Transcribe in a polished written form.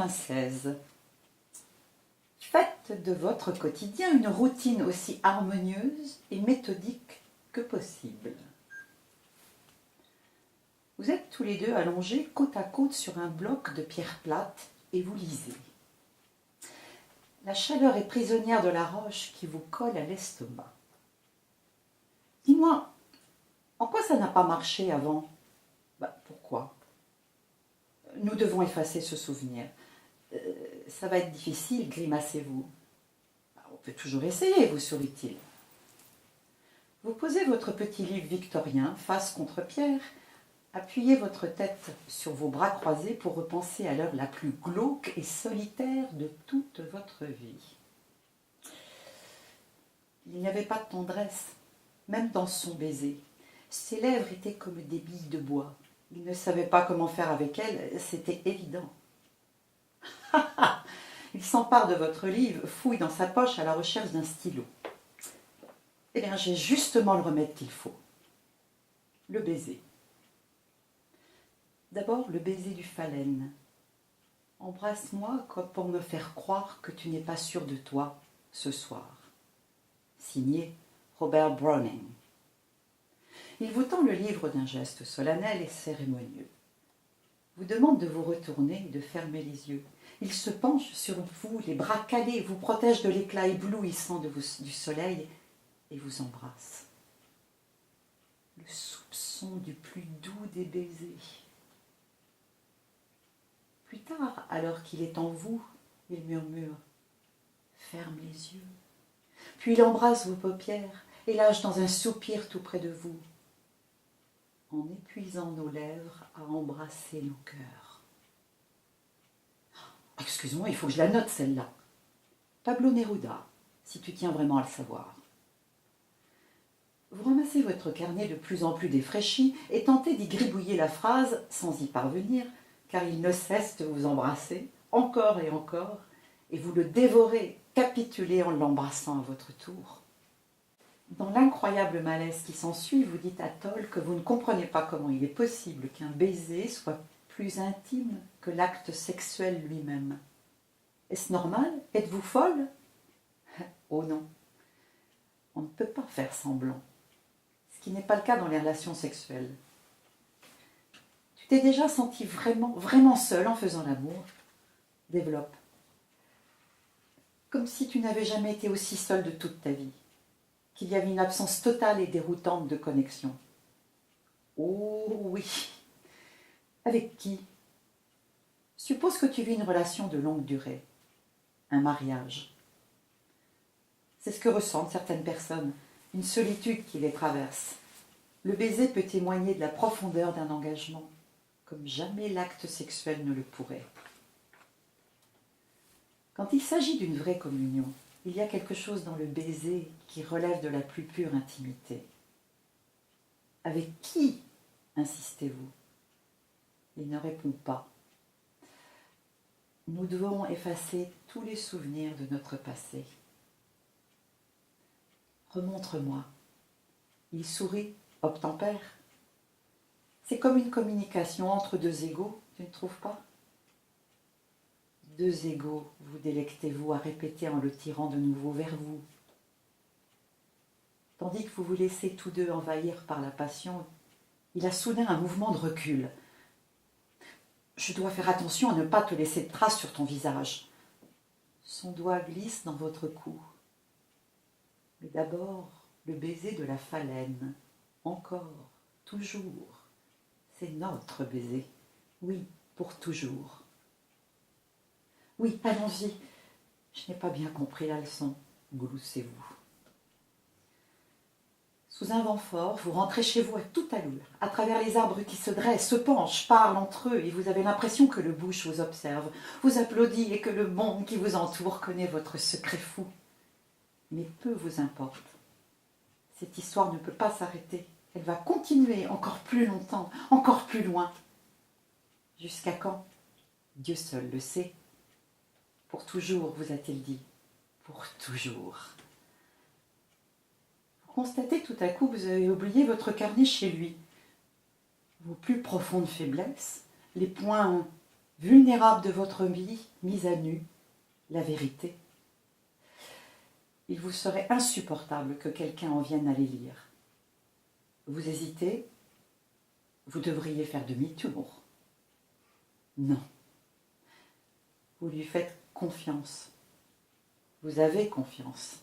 96. Faites de votre quotidien une routine aussi harmonieuse et méthodique que possible. Vous êtes tous les deux allongés côte à côte sur un bloc de pierre plate et vous lisez. La chaleur est prisonnière de la roche qui vous colle à l'estomac. Dis-moi, en quoi ça n'a pas marché avant ? Pourquoi ? Nous devons effacer ce souvenir. Ça va être difficile, grimacez-vous. On peut toujours essayer, vous sourit-il. Vous posez votre petit livre victorien face contre pierre, appuyez votre tête sur vos bras croisés pour repenser à l'heure la plus glauque et solitaire de toute votre vie. Il n'y avait pas de tendresse, même dans son baiser. Ses lèvres étaient comme des billes de bois. Il ne savait pas comment faire avec elles, c'était évident. Il s'empare de votre livre, fouille dans sa poche à la recherche d'un stylo. Eh bien, j'ai justement le remède qu'il faut. Le baiser. D'abord, le baiser du phalène. Embrasse-moi comme pour me faire croire que tu n'es pas sûr de toi ce soir. Signé Robert Browning. Il vous tend le livre d'un geste solennel et cérémonieux. Vous demande de vous retourner et de fermer les yeux. Il se penche sur vous, les bras calés, vous protège de l'éclat éblouissant du soleil et vous embrasse. Le soupçon du plus doux des baisers. Plus tard, alors qu'il est en vous, il murmure « Ferme les yeux ». Puis il embrasse vos paupières et lâche dans un soupir tout près de vous, en épuisant nos lèvres à embrasser nos cœurs. Excuse-moi, il faut que je la note celle-là. Pablo Neruda, si tu tiens vraiment à le savoir. Vous ramassez votre carnet de plus en plus défraîchi et tentez d'y gribouiller la phrase sans y parvenir, car il ne cesse de vous embrasser, encore et encore, et vous le dévorez, capitulez en l'embrassant à votre tour. Dans l'incroyable malaise qui s'ensuit, vous dites à Toll que vous ne comprenez pas comment il est possible qu'un baiser soit plus intime que l'acte sexuel lui-même. Est-ce normal ? Êtes-vous folle ? Oh non, on ne peut pas faire semblant, ce qui n'est pas le cas dans les relations sexuelles. Tu t'es déjà senti vraiment seule en faisant l'amour ? Développe. Comme si tu n'avais jamais été aussi seule de toute ta vie, qu'il y avait une absence totale et déroutante de connexion. Oh oui. Avec qui ? Suppose que tu vis une relation de longue durée, un mariage. C'est ce que ressentent certaines personnes, une solitude qui les traverse. Le baiser peut témoigner de la profondeur d'un engagement, comme jamais l'acte sexuel ne le pourrait. Quand il s'agit d'une vraie communion, il y a quelque chose dans le baiser qui relève de la plus pure intimité. Avec qui insistez-vous ? Il ne répond pas. Nous devons effacer tous les souvenirs de notre passé. Remontre-moi. Il sourit, obtempère. C'est comme une communication entre deux égaux, tu ne trouves pas ? Deux égaux, vous délectez-vous à répéter en le tirant de nouveau vers vous. Tandis que vous vous laissez tous deux envahir par la passion, il a soudain un mouvement de recul. Je dois faire attention à ne pas te laisser de traces sur ton visage. Son doigt glisse dans votre cou. Mais d'abord, le baiser de la phalène. Encore, toujours. C'est notre baiser. Oui, pour toujours. Oui, allons-y. Je n'ai pas bien compris la leçon. Gloussez-vous. Sous un vent fort, vous rentrez chez vous à toute allure, à travers les arbres qui se dressent, se penchent, parlent entre eux, et vous avez l'impression que le bush vous observe, vous applaudit et que le monde qui vous entoure connaît votre secret fou. Mais peu vous importe. Cette histoire ne peut pas s'arrêter. Elle va continuer encore plus longtemps, encore plus loin. Jusqu'à quand ? Dieu seul le sait. Pour toujours, vous a-t-il dit. Pour toujours. Vous constatez tout à coup que vous avez oublié votre carnet chez lui. Vos plus profondes faiblesses, les points vulnérable de votre vie, mise à nu, la vérité. Il vous serait insupportable que quelqu'un en vienne à les lire. Vous hésitez, vous devriez faire demi-tour. Non. Vous lui faites confiance. Vous avez confiance.